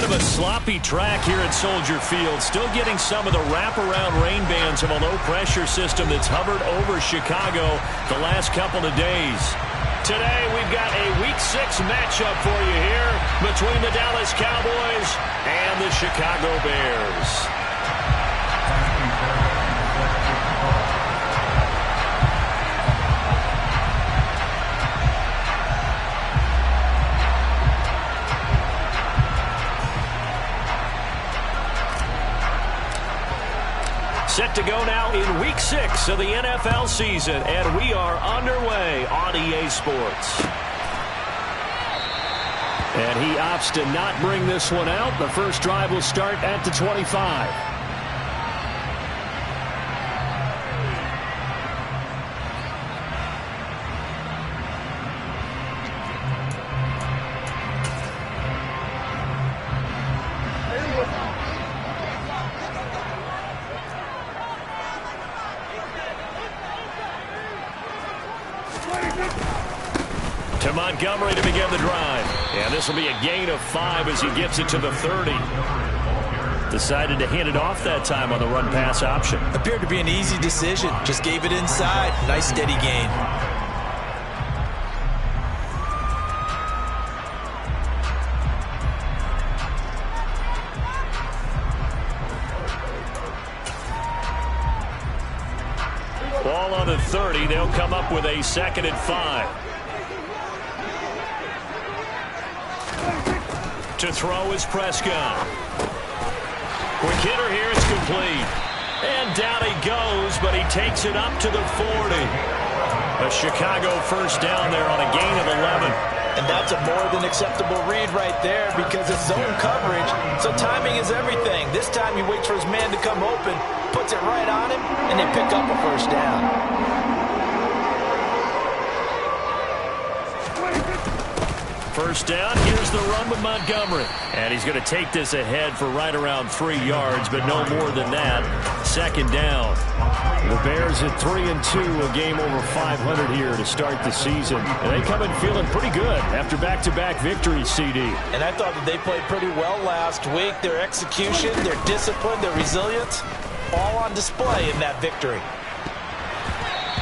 of a sloppy track here at Soldier Field. Still getting some of the wraparound rain bands of a low-pressure system that's hovered over Chicago the last couple of days. Today, we've got a Week 6 matchup for you here between the Dallas Cowboys and the Chicago Bears. Set to go now in Week 6 of the NFL season, and we are underway on EA Sports. And he opts to not bring this one out. The first drive will start at the 25. To Montgomery to begin the drive. And this will be a gain of 5 as he gets it to the 30. Decided to hand it off that time on the run-pass option. Appeared to be an easy decision. Just gave it inside. Nice steady gain. Ball on the 30. They'll come up with a 2nd and 5. To throw is Prescott. Quick hitter here, it's complete. And down he goes, but he takes it up to the 40. A Chicago first down there on a gain of 11. And that's a more than acceptable read right there because it's zone coverage, so timing is everything. This time he waits for his man to come open, puts it right on him, and they pick up a first down. First down, here's the run with Montgomery. And he's going to take this ahead for right around 3 yards, but no more than that. 2nd down. The Bears at 3-2, a game over 500 here to start the season. And they come in feeling pretty good after back-to-back victories, CD. And I thought that they played pretty well last week. Their execution, their discipline, their resilience, all on display in that victory.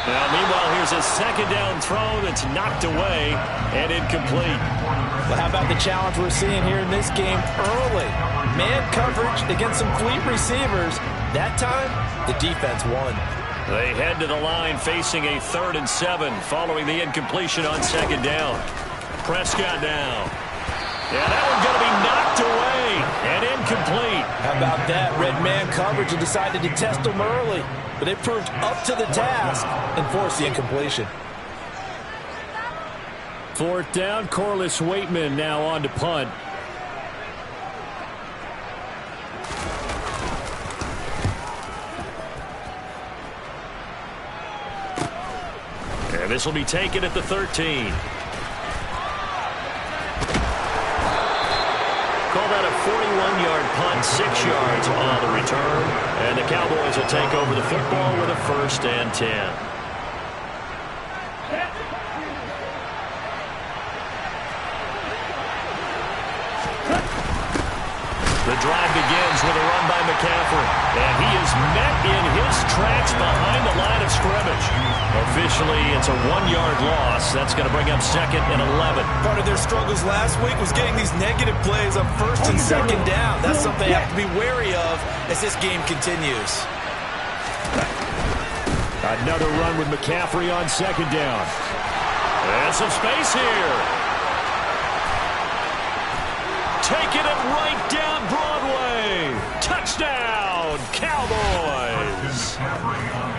Now, meanwhile, here's a 2nd down throw that's knocked away and incomplete. But how about the challenge we're seeing here in this game early? Man coverage against some fleet receivers. That time, the defense won. They head to the line facing a 3rd and 7 following the incompletion on 2nd down. Prescott now. Yeah, that one's going to be knocked away and incomplete. How about that? Red man coverage and decided to test them early. But they proved up to the task and forced the incompletion. 4th down, Corliss Waitman now on to punt. And this will be taken at the 13. Call that a 41-yard punt, 6 yards on the return. And the Cowboys will take over the football with a 1st and 10. The drive begins with a run by McCaffrey. And he is met in his tracks behind the line of scrimmage. Officially, it's a 1-yard loss. That's going to bring up 2nd and 11. Part of their struggles last week was getting these negative plays on 1st and 2nd down. That's something they have to be wary of as this game continues. Another run with McCaffrey on 2nd down. And some space here. Taking it right down Broadway. Touchdown, Cowboys.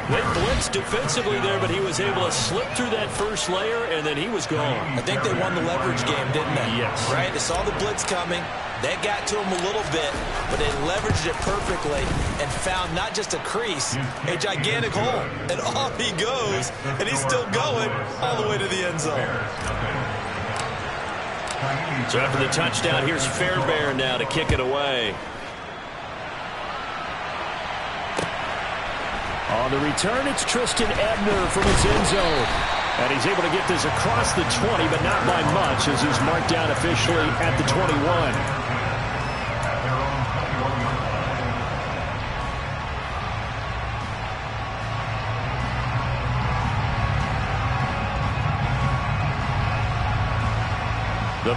They blitzed defensively there, but he was able to slip through that first layer, and then he was gone. I think they won the leverage game, didn't they? Yes. Right? They saw the blitz coming. That got to him a little bit, but they leveraged it perfectly and found not just a crease, a gigantic hole. And off he goes, and he's still going all the way to the end zone. So after the touchdown, here's Fairbairn now to kick it away. On the return, it's Tristan Ebner from his end zone. And he's able to get this across the 20, but not by much, as he's marked down officially at the 21.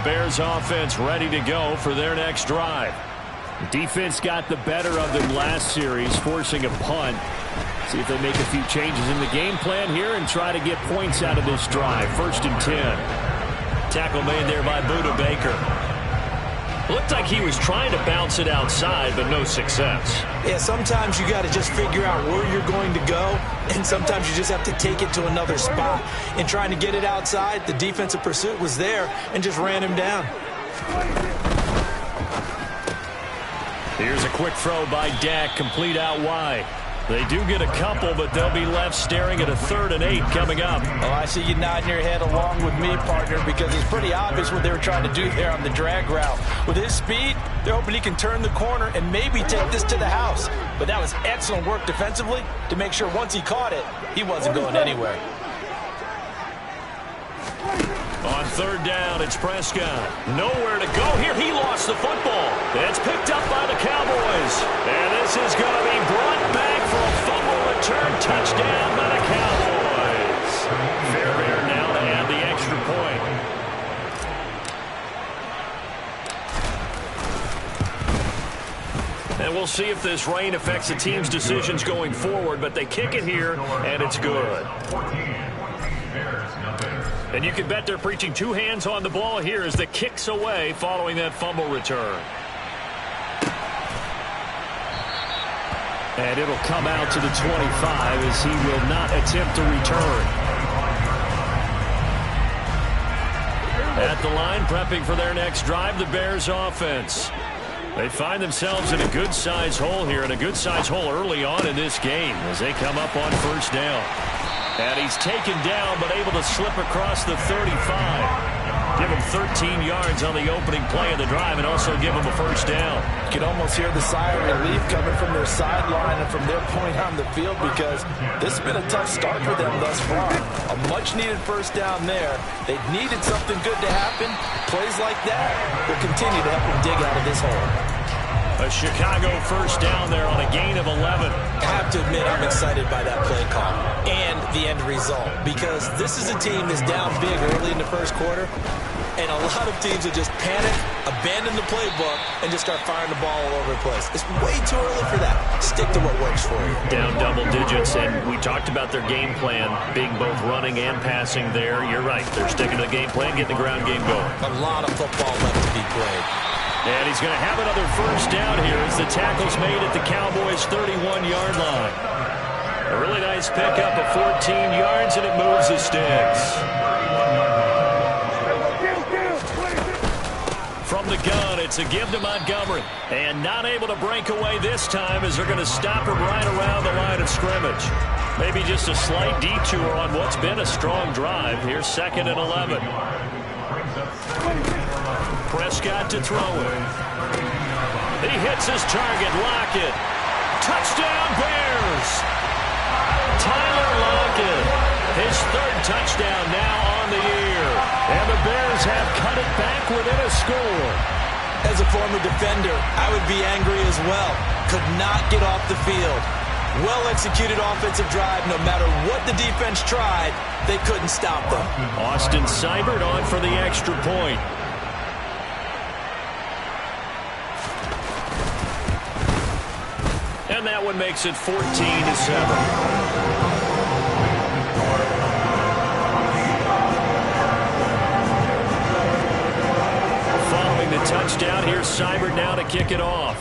Bears offense ready to go for their next drive. The defense got the better of them last series, forcing a punt. See if they make a few changes in the game plan here and try to get points out of this drive. 1st and 10. Tackle made there by Budda Baker. Looked like he was trying to bounce it outside, but no success. Yeah, sometimes you got to just figure out where you're going to go, and sometimes you just have to take it to another spot. In trying to get it outside, the defensive pursuit was there and just ran him down. Here's a quick throw by Dak, complete out wide. They do get a couple, but they'll be left staring at a 3rd and 8 coming up. Oh, I see you nodding your head along with me, partner, because it's pretty obvious what they were trying to do there on the drag route. With his speed, they're hoping he can turn the corner and maybe take this to the house. But that was excellent work defensively to make sure once he caught it, he wasn't going anywhere. On 3rd down, it's Prescott. Nowhere to go here. He lost the football. It's picked up by the Cowboys. And this is going to be brought back for a fumble return touchdown by the Cowboys. Fairbairn now to add the extra point. And we'll see if this rain affects the team's decisions going forward, but they kick it here, and it's good. And you can bet they're preaching 2 hands on the ball here as the kick's away following that fumble return. And it'll come out to the 25 as he will not attempt to return. At the line, prepping for their next drive, the Bears offense. They find themselves in a good-sized hole here, and a good-sized hole early on in this game as they come up on 1st down. And he's taken down, but able to slip across the 35. Give him 13 yards on the opening play of the drive and also give him a 1st down. You can almost hear the sigh of relief coming from their sideline and from their point on the field because this has been a tough start for them thus far. A much-needed 1st down there. They needed something good to happen. Plays like that will continue to help them dig out of this hole. A Chicago 1st down there on a gain of 11. I have to admit I'm excited by that play call and the end result because this is a team that's down big early in the 1st quarter, and a lot of teams will just panic, abandon the playbook, and just start firing the ball all over the place. It's way too early for that. Stick to what works for you. Down double digits, and we talked about their game plan being both running and passing there. You're right. They're sticking to the game plan, getting the ground game going. A lot of football left to be played. And he's going to have another 1st down here as the tackle's made at the Cowboys' 31-yard line. A really nice pickup of 14 yards, and it moves the sticks. From the gun, it's a give to Montgomery. And not able to break away this time as they're going to stop him right around the line of scrimmage. Maybe just a slight detour on what's been a strong drive. Here's 2nd and 11. Prescott to throw it. He hits his target. Lockett. Touchdown, Bears. Tyler Lockett. His 3rd touchdown now on the year. And the Bears have cut it back within a score. As a former defender, I would be angry as well. Could not get off the field. Well-executed offensive drive. No matter what the defense tried, they couldn't stop them. Austin Seibert on for the extra point. And that one makes it 14-7. Following the touchdown, here's Seibert now to kick it off.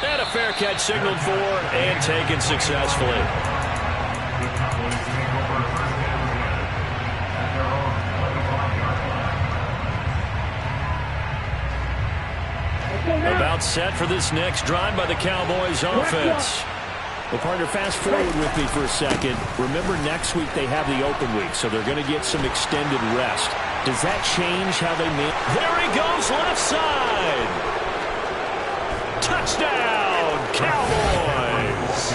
And a fair catch signaled for and taken successfully. About set for this next drive by the Cowboys offense. Well, partner, fast forward with me for a second. Remember, next week they have the open week, so they're going to get some extended rest. Does that change how they make? There he goes, left side. Touchdown, Cowboys.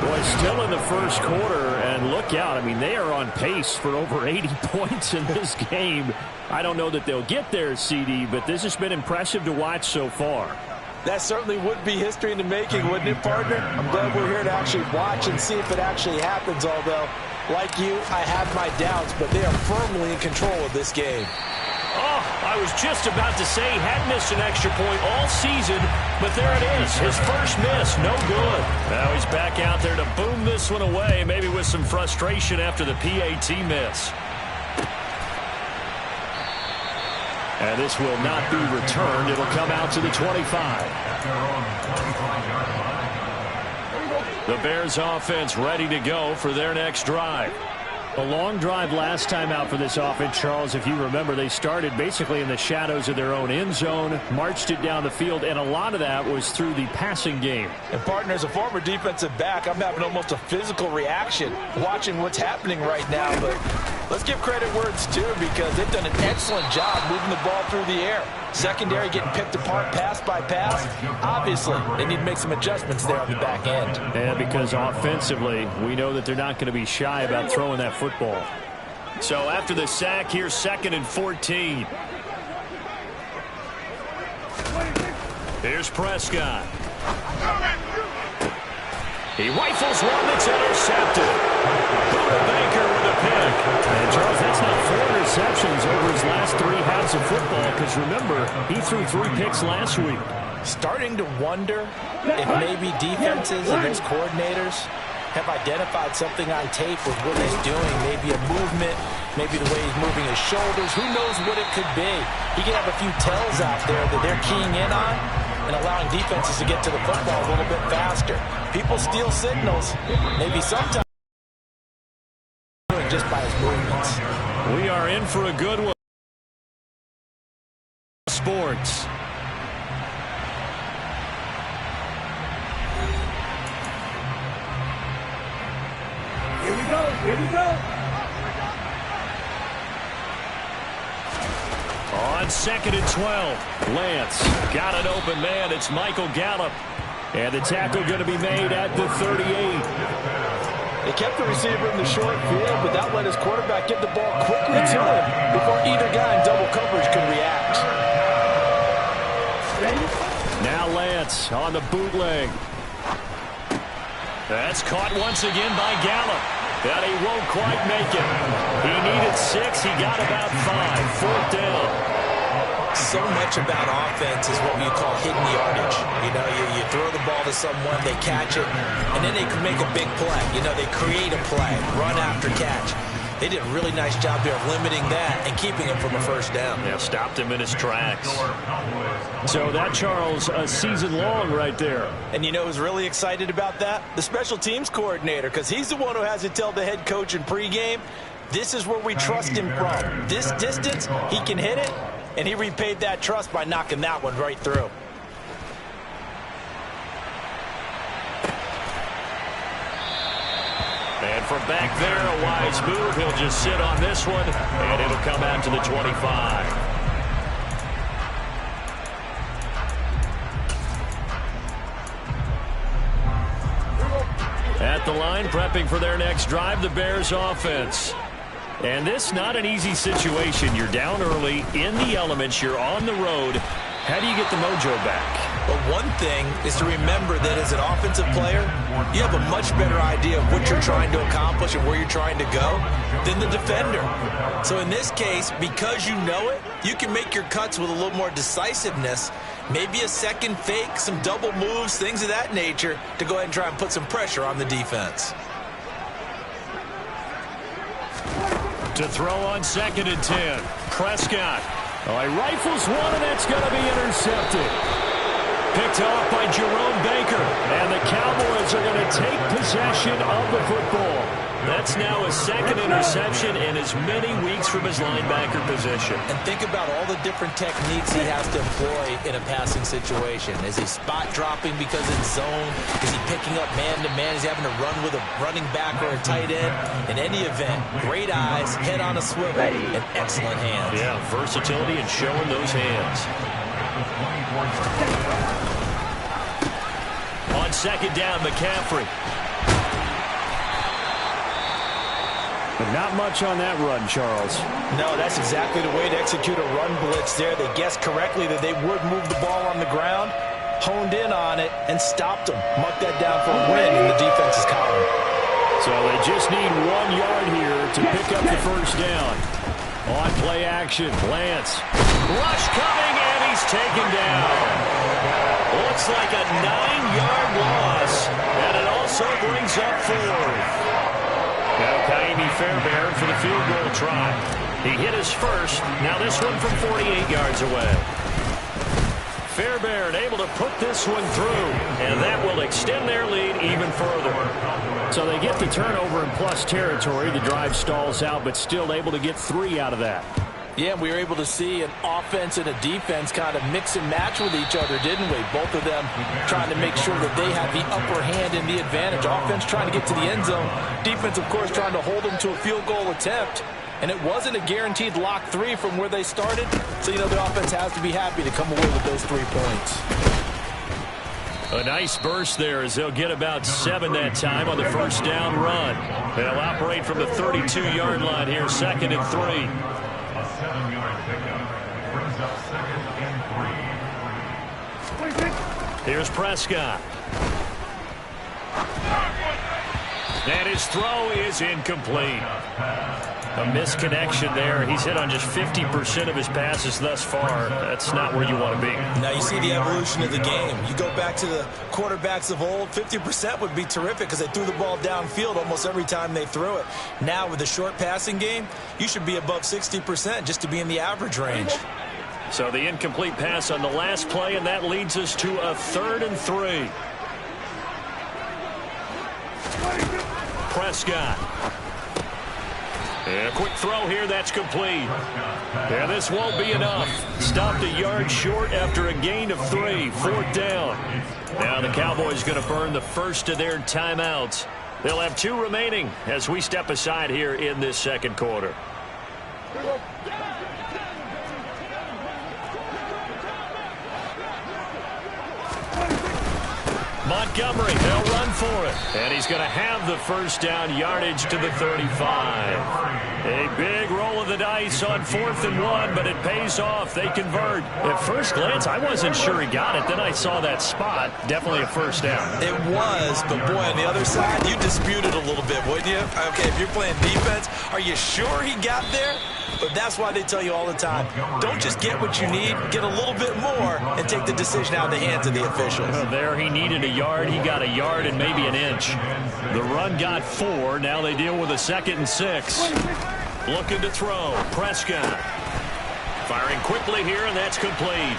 Boy, still in the 1st quarter, and look out. I mean, they are on pace for over 80 points in this game. I don't know that they'll get there, CD, but this has been impressive to watch so far. That certainly would be history in the making, wouldn't it, partner? I'm glad we're here to actually watch and see if it actually happens, although Like you, I have my doubts, but they are firmly in control of this game. Oh, I was just about to say he hadn't missed an extra point all season, but there it is. His first miss, no good. Now he's back out there to boom this one away, maybe with some frustration after the PAT miss. And this will not be returned. It'll come out to the 25. The Bears offense ready to go for their next drive. A long drive last time out for this offense, Charles. If you remember, they started basically in the shadows of their own end zone, marched it down the field, and a lot of that was through the passing game. And, partner, as a former defensive back, I'm having almost a physical reaction watching what's happening right now. But let's give credit where it's due, because they've done an excellent job moving the ball through the air. Secondary getting picked apart pass by pass. Obviously, they need to make some adjustments there on the back end. And because offensively, we know that they're not going to be shy about throwing that football. So after the sack, here's 2nd and 14. Here's Prescott. He rifles one that's intercepted. Buda Baker with a pick. And, Charles, that's not 4 interceptions over his last 3 halves of football, because, remember, he threw 3 picks last week. Starting to wonder if maybe defenses and those coordinators have identified something on tape with what he's doing. Maybe a movement, maybe the way he's moving his shoulders. Who knows what it could be? He could have a few tells out there that they're keying in on and allowing defenses to get to the football a little bit faster. People steal signals, maybe sometimes just by his movements. We are in for a good one. Sports. Here we go, here we go. On 2nd and 12, Lance got an open man. It's Michael Gallup. And the tackle going to be made at the 38. They kept the receiver in the short field, but that let his quarterback get the ball quickly to him before either guy in double coverage could react. Now Lance on the bootleg. That's caught once again by Gallup. But he won't quite make it. He needed 6. He got about 5. 4th down. So much about offense is what you call hidden yardage. You know, you throw the ball to someone, they catch it, and then they can make a big play. You know, they create a play, run after catch. They did a really nice job there of limiting that and keeping him from a first down. Yeah, stopped him in his tracks. So that, Charles, a season long right there. And you know who's really excited about that? The special teams coordinator, because he's the one who has to tell the head coach in pregame, this is where we trust him from. This distance, he can hit it, and he repaid that trust by knocking that one right through. And from back there, a wise move. He'll just sit on this one, and it'll come out to the 25. At the line, prepping for their next drive, the Bears offense. And this, not an easy situation. You're down early, in the elements, you're on the road. How do you get the mojo back? Well, one thing is to remember that as an offensive player, you have a much better idea of what you're trying to accomplish and where you're trying to go than the defender. So in this case, because you know it, you can make your cuts with a little more decisiveness, maybe a second fake, some double moves, things of that nature, to go ahead and try and put some pressure on the defense. To throw on 2nd and 10, Prescott. Oh, he rifles one, and that's going to be intercepted. Picked off by Jerome Baker, and the Cowboys are going to take possession of the football. That's now his 2nd interception in as many weeks from his linebacker position. And think about all the different techniques he has to employ in a passing situation. Is he spot dropping because it's zone? Is he picking up man-to-man? Is he having to run with a running back or a tight end? In any event, great eyes, head on a swivel, and excellent hands. Yeah, versatility and showing those hands. On 2nd down, McCaffrey. But not much on that run, Charles. No, that's exactly the way to execute a run blitz there. They guessed correctly that they would move the ball on the ground, honed in on it, and stopped them. Mark that down for a win in the defense's column. So So they just need 1 yard here to pick up the first down. On play action, Lance. Rush coming, and he's taken down. Looks like a 9-yard loss, and it also brings up 4th. Now Kaimi Fairbairn for the field goal try. He hit his first. Now this one from 48 yards away. Fairbairn able to put this one through, and that will extend their lead even further. So they get the turnover in plus territory. The drive stalls out, but still able to get 3 out of that. Yeah, we were able to see an offense and a defense kind of mix and match with each other, didn't we? Both of them trying to make sure that they have the upper hand and the advantage. Offense trying to get to the end zone. Defense, of course, trying to hold them to a field goal attempt. And it wasn't a guaranteed lock 3 from where they started. So, you know, the offense has to be happy to come away with those 3 points. A nice burst there as they'll get about 7 that time on the first down run. They'll operate from the 32-yard line here, 2nd and 3. A 7-yard pickup brings up 2nd and 3. Here's Prescott. And his throw is incomplete. A misconnection there. He's hit on just 50% of his passes thus far. That's not where you want to be. Now you see the evolution of the game. You go back to the quarterbacks of old, 50% would be terrific because they threw the ball downfield almost every time they threw it. Now with the short passing game, you should be above 60% just to be in the average range. So the incomplete pass on the last play, and that leads us to a 3rd and 3. Prescott. And a quick throw here, that's complete. And this won't be enough. Stopped a yard short after a gain of 3. 4th down. Now the Cowboys going to burn the first of their timeouts. They'll have 2 remaining as we step aside here in this second quarter. Montgomery, they'll run for it. And he's going to have the first down yardage to the 35. A big roll of the dice on 4th and 1, but it pays off. They convert. At first glance, I wasn't sure he got it. Then I saw that spot. Definitely a first down. It was, but boy, on the other side, you dispute it a little bit, wouldn't you? Okay, if you're playing defense, are you sure he got there? But that's why they tell you all the time, don't just get what you need, get a little bit more, and take the decision out of the hands of the officials. There he needed a yard. He got a yard and maybe an inch. The run got 4. Now they deal with a 2nd and 6. Looking to throw. Prescott. Firing quickly here, and that's complete.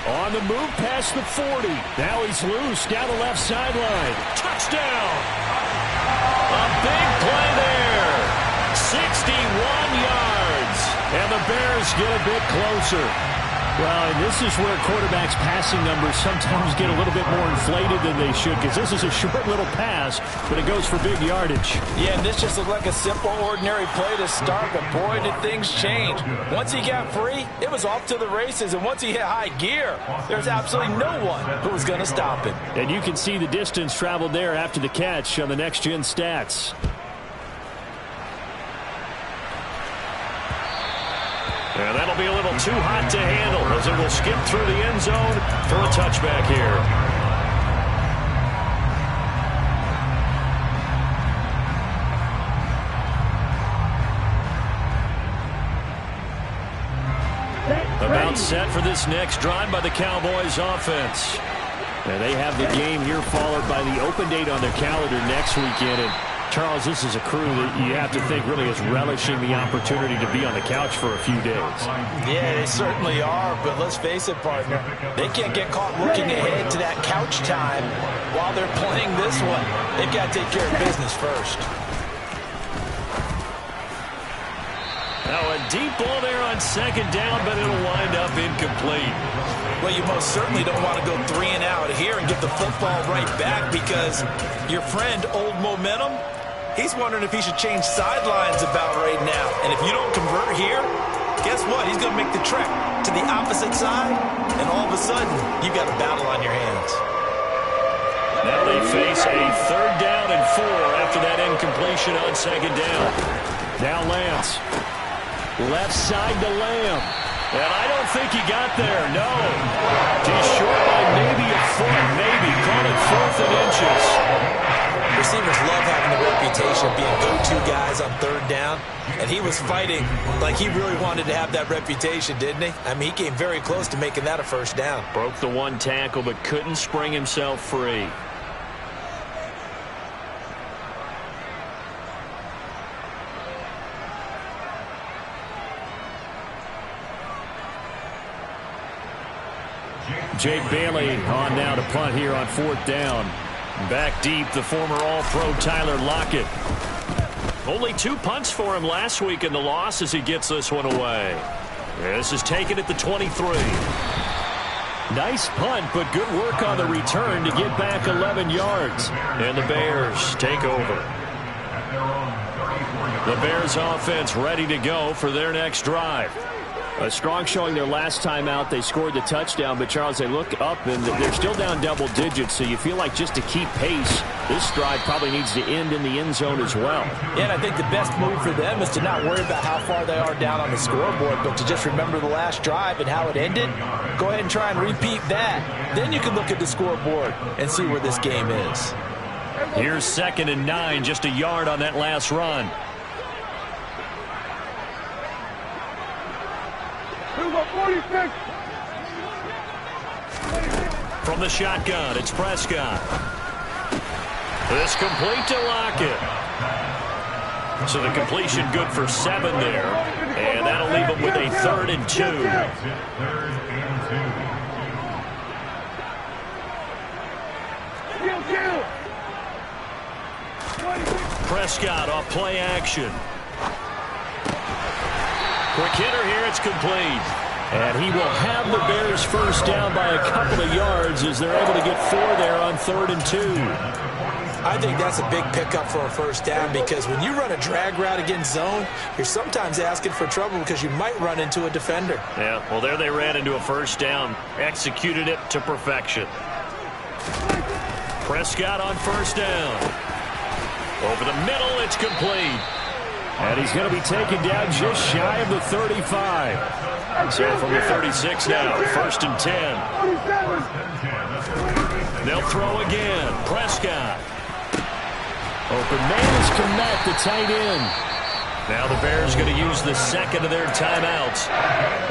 On the move past the 40. Now he's loose down the left sideline. Touchdown! A big play there. 61 yards. And the Bears get a bit closer. Well, and this is where quarterbacks' passing numbers sometimes get a little bit more inflated than they should, because this is a short little pass, but it goes for big yardage. Yeah, and this just looked like a simple, ordinary play to start, but boy, did things change. Once he got free, it was off to the races, and once he hit high gear, there's absolutely no one who was going to stop him. And you can see the distance traveled there after the catch on the next-gen stats. And that'll be a little too hot to handle as it will skip through the end zone for a touchback here. About set for this next drive by the Cowboys offense. And they have the game here followed by the open date on their calendar next weekend. And Charles, this is a crew that you have to think really is relishing the opportunity to be on the couch for a few days. Yeah, they certainly are, but let's face it, partner. They can't get caught looking ahead to that couch time while they're playing this one. They've got to take care of business first. Now a deep ball there on 2nd down, but it'll wind up incomplete. Well, you most certainly don't want to go 3 and out here and get the football right back because your friend, Old Momentum, he's wondering if he should change sidelines about right now. And if you don't convert here, guess what? He's going to make the trek to the opposite side, and all of a sudden, you've got a battle on your hands. Now they face a 3rd down and 4 after that incompletion on 2nd down. Now Lance. Left side to Lamb. And I don't think he got there, no. He's short by maybe a foot, maybe. Call it 4th and inches. Receivers love having the reputation reputation of being go-to guys on third down, and he was fighting like he really wanted to have that reputation, didn't he? I mean, he came very close to making that a first down. Broke the one tackle, but couldn't spring himself free. Jake Bailey on now to punt here on fourth down. Back deep, the former All-Pro Tyler Lockett. Only 2 punts for him last week in the loss as he gets this one away. This is taken at the 23. Nice punt, but good work on the return to get back 11 yards. And the Bears take over. The Bears offense ready to go for their next drive. A strong showing their last time out. They scored the touchdown, but Charles, they look up and they're still down double digits, so you feel like just to keep pace, this drive probably needs to end in the end zone as well. Yeah, and I think the best move for them is to not worry about how far they are down on the scoreboard, but to just remember the last drive and how it ended. Go ahead and try and repeat that. Then you can look at the scoreboard and see where this game is. Here's 2nd and 9, just a yard on that last run. From the shotgun, it's Prescott. This complete to Lockett. So the completion good for 7 there. And that'll leave him with a 3rd and 2. Prescott off play action. Quick hitter here, it's complete. And he will have the Bears first down by a couple of yards as they're able to get 4 there on 3rd and 2. I think that's a big pickup for a first down because when you run a drag route against zone, you're sometimes asking for trouble because you might run into a defender. Yeah, well, there they ran into a first down. Executed it to perfection. Prescott on first down. Over the middle, it's complete. And he's going to be taken down just shy of the 35. So from the 36 now, 1st and 10. They'll throw again. Prescott. Open man is Komet, the tight end. Now the Bears going to use the 2nd of their timeouts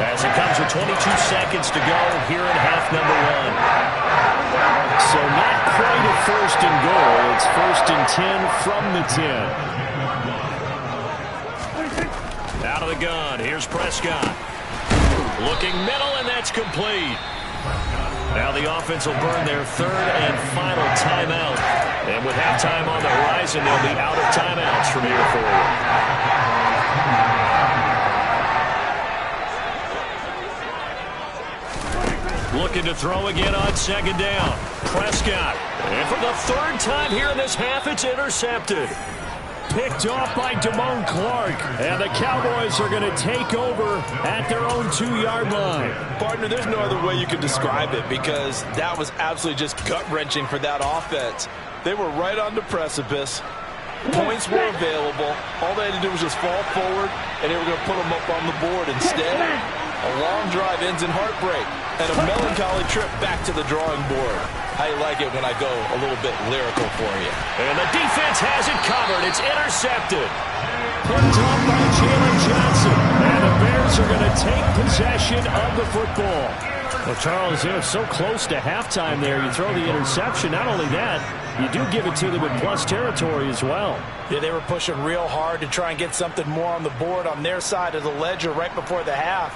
as it comes with 22 seconds to go here in half number 1. So not quite a 1st and goal. It's 1st and 10 from the 10. Out of the gun, here's Prescott. Looking middle, and that's complete. Now the offense will burn their 3rd and final timeout. And with halftime on the horizon, they'll be out of timeouts from here forward. Looking to throw again on 2nd down. Prescott. And for the 3rd time here in this half, it's intercepted. Picked off by Damone Clark. And the Cowboys are going to take over at their own 2-yard line. Partner, there's no other way you could describe it because that was absolutely just gut-wrenching for that offense. They were right on the precipice. Points were available. All they had to do was just fall forward, and they were going to put them up on the board. Instead, a long drive ends in heartbreak and a melancholy trip back to the drawing board. How you like it when I go a little bit lyrical for you. And the defense has it covered. It's intercepted. Picked up by Jalen Johnson. And the Bears are going to take possession of the football. Well, Charles, they're so close to halftime there. You throw the interception. Not only that, you do give it to them in plus territory as well. Yeah, they were pushing real hard to try and get something more on the board on their side of the ledger right before the half.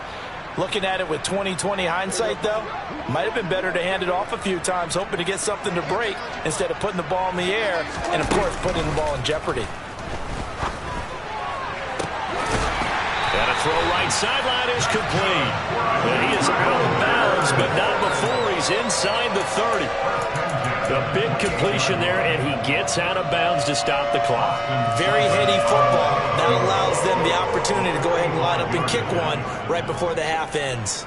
Looking at it with 20/20 hindsight, though, might have been better to hand it off a few times, hoping to get something to break instead of putting the ball in the air and, of course, putting the ball in jeopardy. And a throw right sideline is complete. And he is out of bounds, but not before he's inside the 30. A big completion there, and he gets out of bounds to stop the clock. Very heady football. That allows them the opportunity to go ahead and line up and kick one right before the half ends.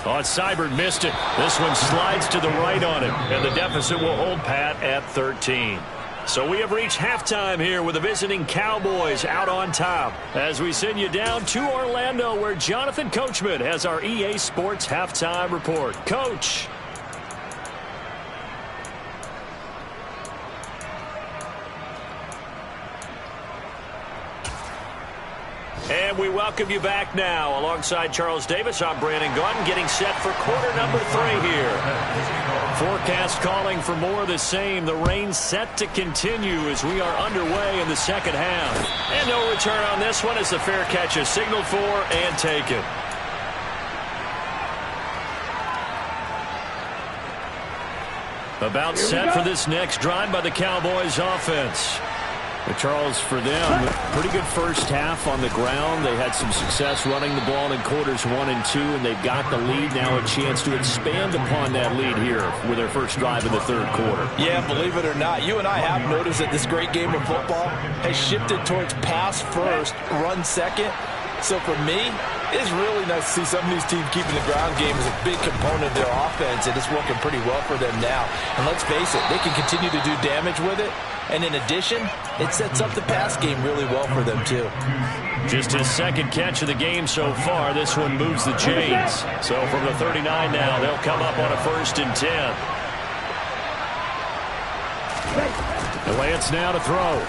Oh, Seibert missed it. This one slides to the right on him, and the deficit will hold pat at 13. So we have reached halftime here with the visiting Cowboys out on top as we send you down to Orlando where Jonathan Coachman has our EA Sports halftime report. Coach. And we welcome you back now. Alongside Charles Davis, I'm Brandon Gaudin, getting set for quarter number 3 here. Forecast calling for more of the same. The rain set to continue as we are underway in the second half. And no return on this one as the fair catch is signaled for and taken. About set for this next drive by the Cowboys offense. But Charles, for them, pretty good first half on the ground. They had some success running the ball in quarters 1 and 2, and they've got the lead now, a chance to expand upon that lead here with their first drive in the third quarter. Yeah, believe it or not, you and I have noticed that this great game of football has shifted towards pass first, run second. So for me, it's really nice to see some of these teams keeping the ground game as a big component of their offense, and it's working pretty well for them now. And let's face it, they can continue to do damage with it. And in addition, it sets up the pass game really well for them, too. Just his second catch of the game so far. This one moves the chains. So from the 39 now, they'll come up on a 1st and 10. The Lance now to throw.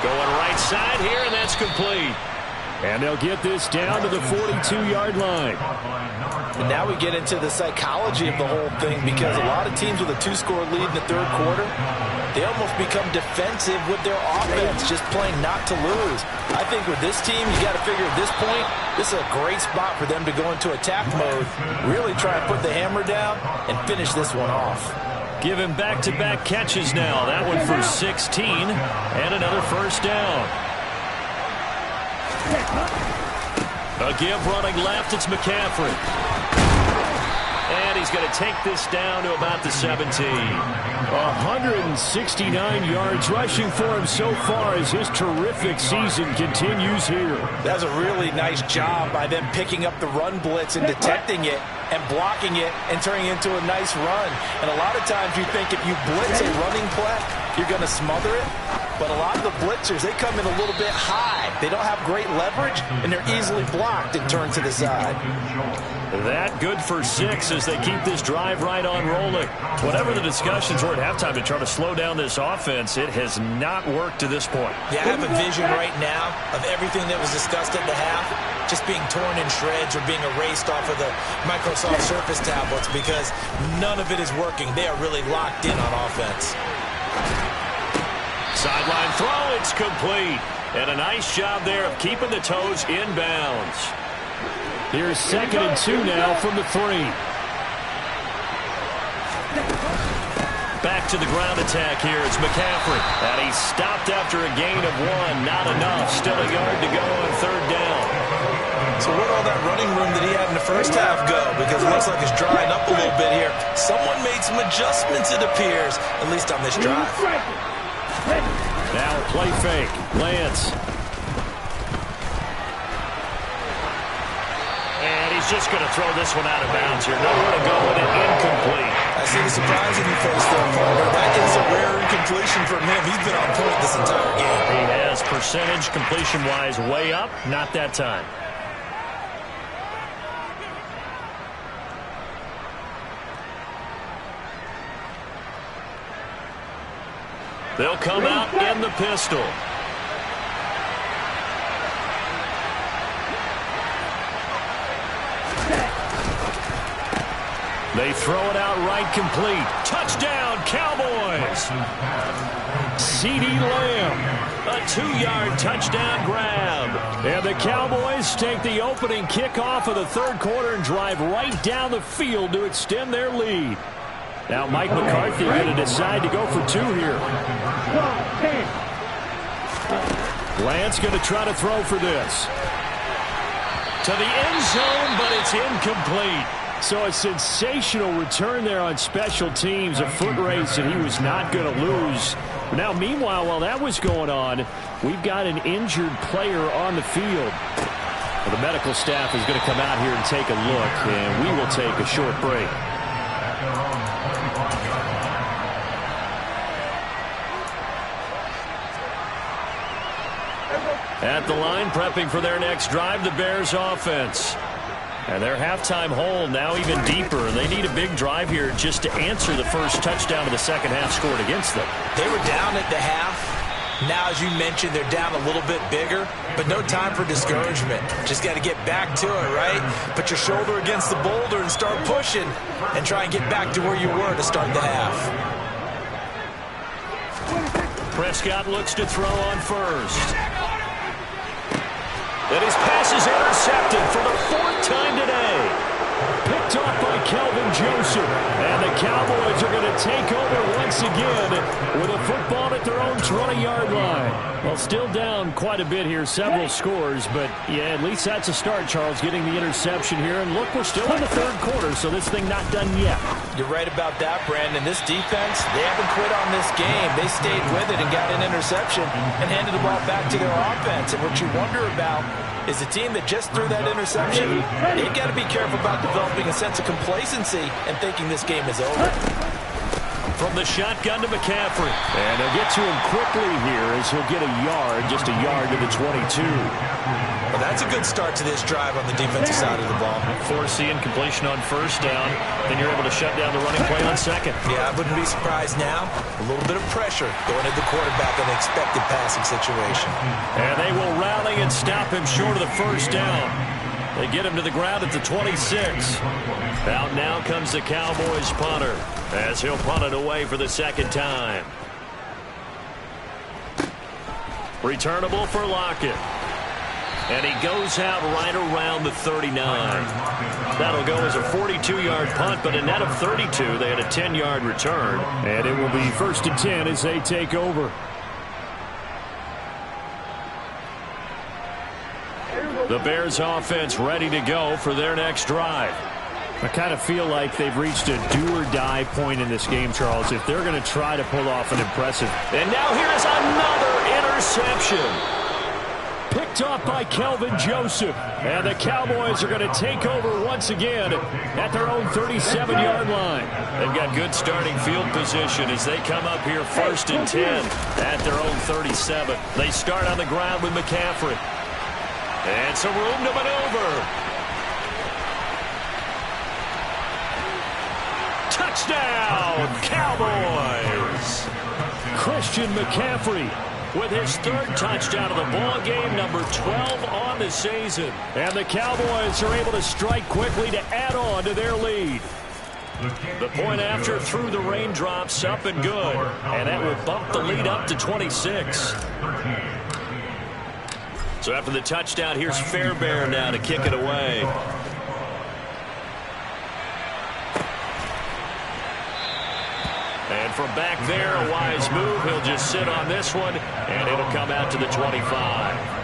Going right side here, and that's complete. And they'll get this down to the 42-yard line. And now we get into the psychology of the whole thing, because a lot of teams with a 2-score lead in the third quarter, they almost become defensive with their offense, just playing not to lose. I think with this team, you got to figure at this point, this is a great spot for them to go into attack mode, really try and put the hammer down and finish this one off. Give him back-to-back catches now. That one for 16 and another first down. A give running left. It's McCaffrey. And he's going to take this down to about the 17. 169 yards rushing for him so far as his terrific season continues here. That's a really nice job by them picking up the run blitz and detecting it and blocking it and turning it into a nice run. And a lot of times you think if you blitz a running play, you're going to smother it. But a lot of the blitzers, they come in a little bit high. They don't have great leverage, and they're easily blocked and turned to the side. That good for 6 as they keep this drive right on rolling. Whatever the discussions were at halftime to try to slow down this offense, it has not worked to this point. Yeah, I have a vision right now of everything that was discussed at the half just being torn in shreds or being erased off of the Microsoft Surface tablets because none of it is working. They are really locked in on offense. Sideline throw, it's complete. And a nice job there of keeping the toes inbounds. Here's 2nd and 2 now from the 3. Back to the ground attack here. It's McCaffrey. And he's stopped after a gain of 1. Not enough. Still a yard to go on 3rd down. So where'd all that running room that he had in the first half go? Because it looks like it's drying up a little bit here. Someone made some adjustments, it appears, at least on this drive. Now a play fake. Lance. And he's just going to throw this one out of bounds here. Nowhere to go with it. Incomplete. I see the surprise in your face there, Palmer. That is a rare incompletion from him. He's been on point this entire game. He has percentage completion-wise way up. Not that time. They'll come out in the pistol. They throw it out right complete. Touchdown, Cowboys. CeeDee Lamb. A 2-yard touchdown grab. And the Cowboys take the opening kickoff of the third quarter and drive right down the field to extend their lead. Now Mike McCarthy going to decide to go for 2 here. Lance going to try to throw for this. To the end zone, but it's incomplete. So a sensational return there on special teams, a foot race that he was not going to lose. Now, meanwhile, while that was going on, we've got an injured player on the field. Well, the medical staff is going to come out here and take a look, and we will take a short break. At the line, prepping for their next drive, the Bears offense. And their halftime hole now even deeper. They need a big drive here just to answer the first touchdown of the second half scored against them. They were down at the half. Now, as you mentioned, they're down a little bit bigger, but no time for discouragement. Just got to get back to it, right? Put your shoulder against the boulder and start pushing and try and get back to where you were to start the half. Prescott looks to throw on first. And his pass is intercepted for the 4th time today. Picked off by Kelvin Joseph. And the Cowboys are going to take over once again with a football at their own 20-yard line. Well, still down quite a bit here, several scores. But, yeah, at least that's a start, Charles, getting the interception here. And, look, we're still in the 3rd quarter, so this thing not done yet. You're right about that, Brandon. This defense, they haven't quit on this game. They stayed with it and got an interception and handed the ball back to their offense. And what you wonder about is a team that just threw that interception, they've got to be careful about developing a sense of complacency and thinking this game is over. From the shotgun to McCaffrey. And they'll get to him quickly here as he'll get a yard, just a yard to the 22. Well, that's a good start to this drive on the defensive side of the ball. Forcing completion on first down, then you're able to shut down the running play on second. Yeah, I wouldn't be surprised now. A little bit of pressure going at the quarterback in an expected passing situation. And they will rally and stop him short of the first down. They get him to the ground at the 26. Out now comes the Cowboys punter as he'll punt it away for the 2nd time. Returnable for Lockett. And he goes out right around the 39. That'll go as a 42-yard punt, but a net of 32. They had a 10-yard return. And it will be 1st and 10 as they take over. The Bears offense ready to go for their next drive. I kind of feel like they've reached a do-or-die point in this game, Charles, if they're going to try to pull off an impressive. And now here's another interception. Picked off by Kelvin Joseph. And the Cowboys are going to take over once again at their own 37-yard line. They've got good starting field position as they come up here 1st and 10 at their own 37. They start on the ground with McCaffrey. And some room to maneuver. Touchdown, Cowboys! Christian McCaffrey with his 3rd touchdown of the ball game, number 12 on the season. And the Cowboys are able to strike quickly to add on to their lead. The point after through the raindrops, up and good. And that will bump the lead up to 26. So after the touchdown, here's Fairbairn now to kick it away. And from back there, a wise move. He'll just sit on this one, and it'll come out to the 25.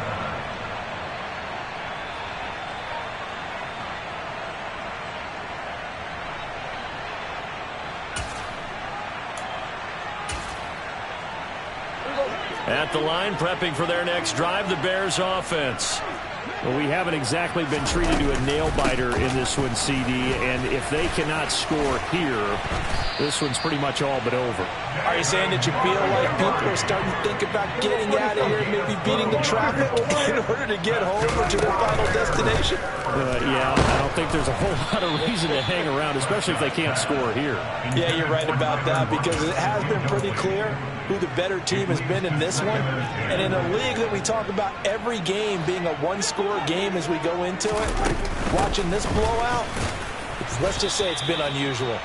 At the line, prepping for their next drive, the Bears offense. Well, we haven't exactly been treated to a nail-biter in this one, CD, and if they cannot score here, this one's pretty much all but over. Are you saying that you feel like people are starting to think about getting out of here, maybe beating the traffic in order to get home or to their final destination? Yeah, I don't think there's a whole lot of reason to hang around, especially if they can't score here. Yeah, you're right about that, because it has been pretty clear who the better team has been in this one. And in a league that we talk about every game being a one-score game as we go into it, watching this blowout, let's just say it's been unusual.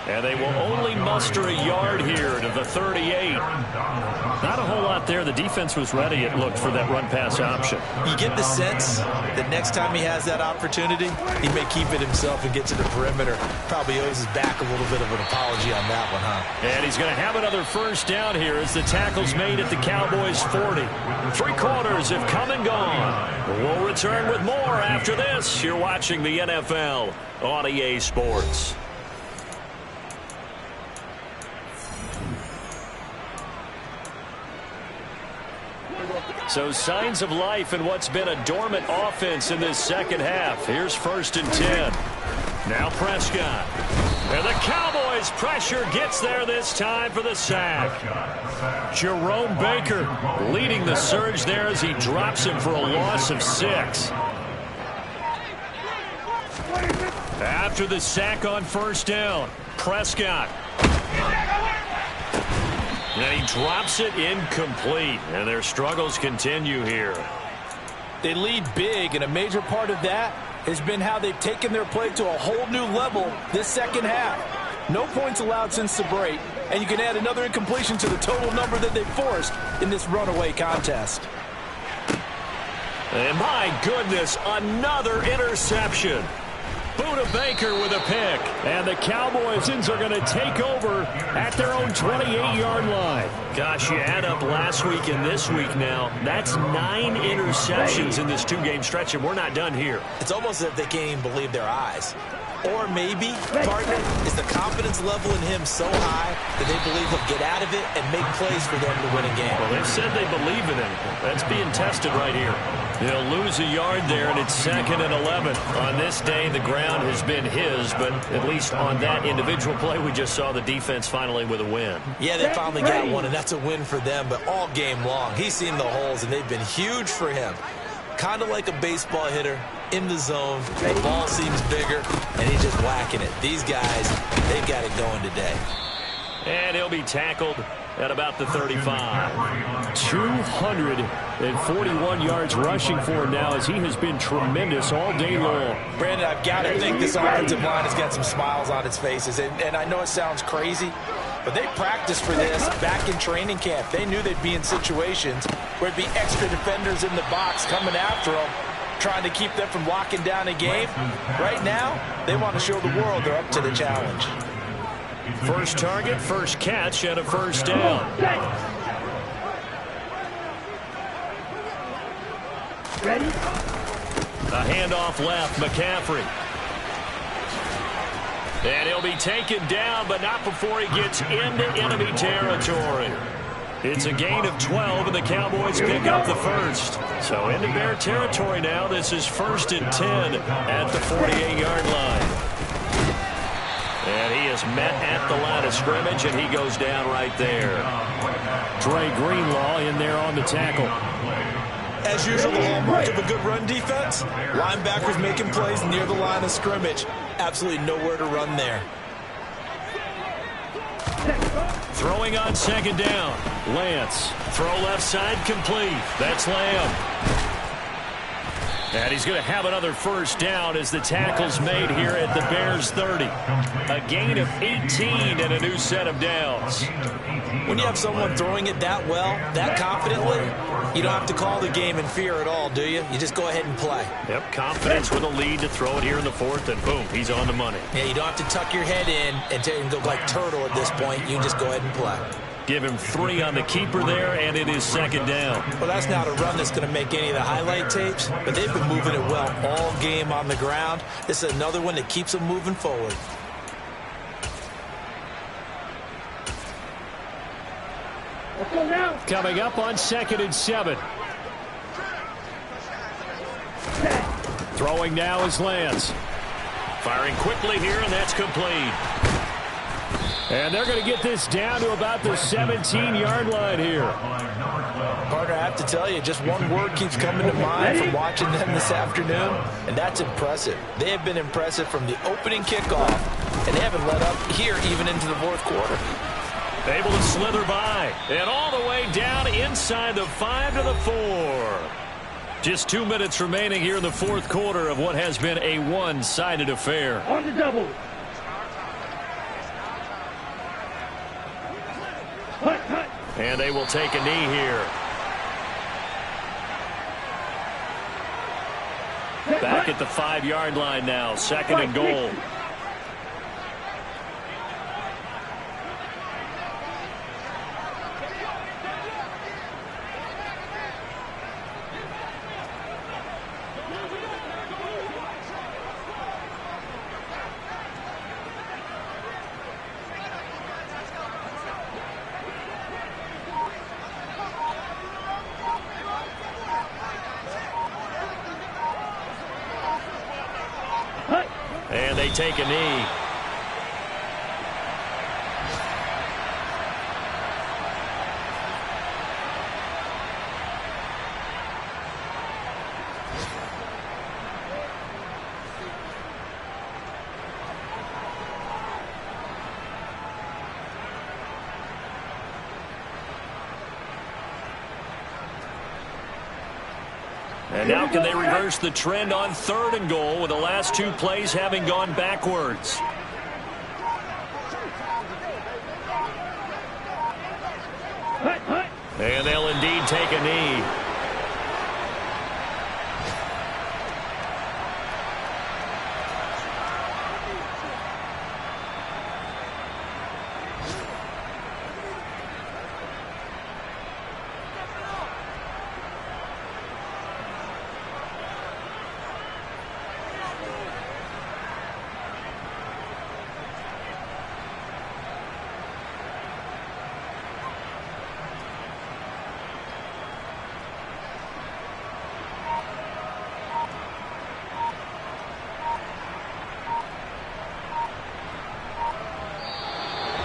And they will only muster a yard here to the 38. Not a whole lot there. The defense was ready, it looked, for that run-pass option. You get the sense that next time he has that opportunity, he may keep it himself and get to the perimeter. Probably owes his back a little bit of an apology on that one, huh? And he's going to have another first down here as the tackle's made at the Cowboys' 40. 3 quarters have come and gone. We'll return with more after this. You're watching the NFL on EA Sports. So signs of life in what's been a dormant offense in this second half. Here's 1st and 10. Now Prescott. And the Cowboys pressure gets there this time for the sack. Jerome Baker leading the surge there as he drops him for a loss of 6. After the sack on 1st down, Prescott. And he drops it incomplete. And their struggles continue here. They lead big, and a major part of that has been how they've taken their play to a whole new level this second half. No points allowed since the break, and you can add another incompletion to the total number that they've forced in this runaway contest. And my goodness, another interception. Buda Baker with a pick. And the Cowboys are going to take over at their own 28-yard line. Gosh, you add up last week and this week now. That's 9 interceptions in this 2-game stretch, and we're not done here. It's almost as if they can't even believe their eyes. Or maybe, partner, is the confidence level in him so high that they believe he'll get out of it and make plays for them to win a game. Well, they've said they believe in him. That's being tested right here. They'll lose a yard there, and it's 2nd and 11. On this day, the ground has been his, but at least on that individual play, we just saw the defense finally with a win. Yeah, they finally got one, and that's a win for them, but all game long, he's seen the holes, and they've been huge for him. Kind of like a baseball hitter in the zone. The ball seems bigger, and he's just whacking it. These guys, they've got it going today. And he'll be tackled at about the 35. 241 yards rushing for him now, as he has been tremendous all day long. Brandon, I've got to think this offensive line has got some smiles on its faces. And I know it sounds crazy, but they practiced for this back in training camp. They knew they'd be in situations where it'd be extra defenders in the box coming after them, trying to keep them from locking down a game. Right now, they want to show the world they're up to the challenge. First target, first catch, and a first down. Ready? A handoff left, McCaffrey. And he'll be taken down, but not before he gets into enemy territory. It's a gain of 12, and the Cowboys pick up the first. So into Bear territory now. This is 1st and 10 at the 48-yard line. And he is met at the line of scrimmage, and he goes down right there. Dre Greenlaw in there on the tackle. As usual, the hallmark of a good run defense, linebackers making plays near the line of scrimmage. Absolutely nowhere to run there. Throwing on 2nd down. Lance. Throw left side complete. That's Lamb. And he's going to have another first down as the tackle's made here at the Bears 30. A gain of 18 and a new set of downs. When you have someone throwing it that well, that confidently, you don't have to call the game in fear at all, do you? You just go ahead and play. Yep, confidence with a lead to throw it here in the 4th, and boom, he's on the money. Yeah, you don't have to tuck your head in and go like turtle at this point. You can just go ahead and play. Give him 3 on the keeper there, and it is 2nd down. Well, that's not a run that's going to make any of the highlight tapes, but they've been moving it well all game on the ground. This is another one that keeps them moving forward. Let's go now. Coming up on 2nd and 7. Throwing now is Lance. Firing quickly here, and that's complete. And they're going to get this down to about the 17-yard line here. Partner, I have to tell you, just one word keeps coming to mind from watching them this afternoon, and that's impressive. They have been impressive from the opening kickoff, and they haven't let up here even into the 4th quarter. Able to slither by, and all the way down inside the 5 to the 4. Just 2 minutes remaining here in the 4th quarter of what has been a one-sided affair. On the double. Cut. And they will take a knee here. Back at the 5-yard line now. 2nd and goal. And they take a knee. And now can they reverse the trend on 3rd and goal with the last 2 plays having gone backwards? And they'll indeed take a knee.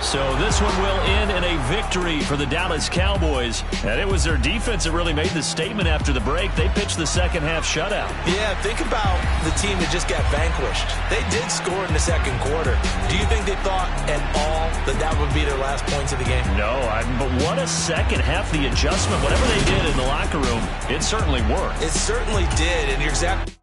So this one will end in a victory for the Dallas Cowboys. And it was their defense that really made the statement after the break. They pitched the second half shutout. Yeah, think about the team that just got vanquished. They did score in the second quarter. Do you think they thought at all that that would be their last points of the game? No, but what a second half. The adjustment, whatever they did in the locker room, it certainly worked. It certainly did, and you're exactly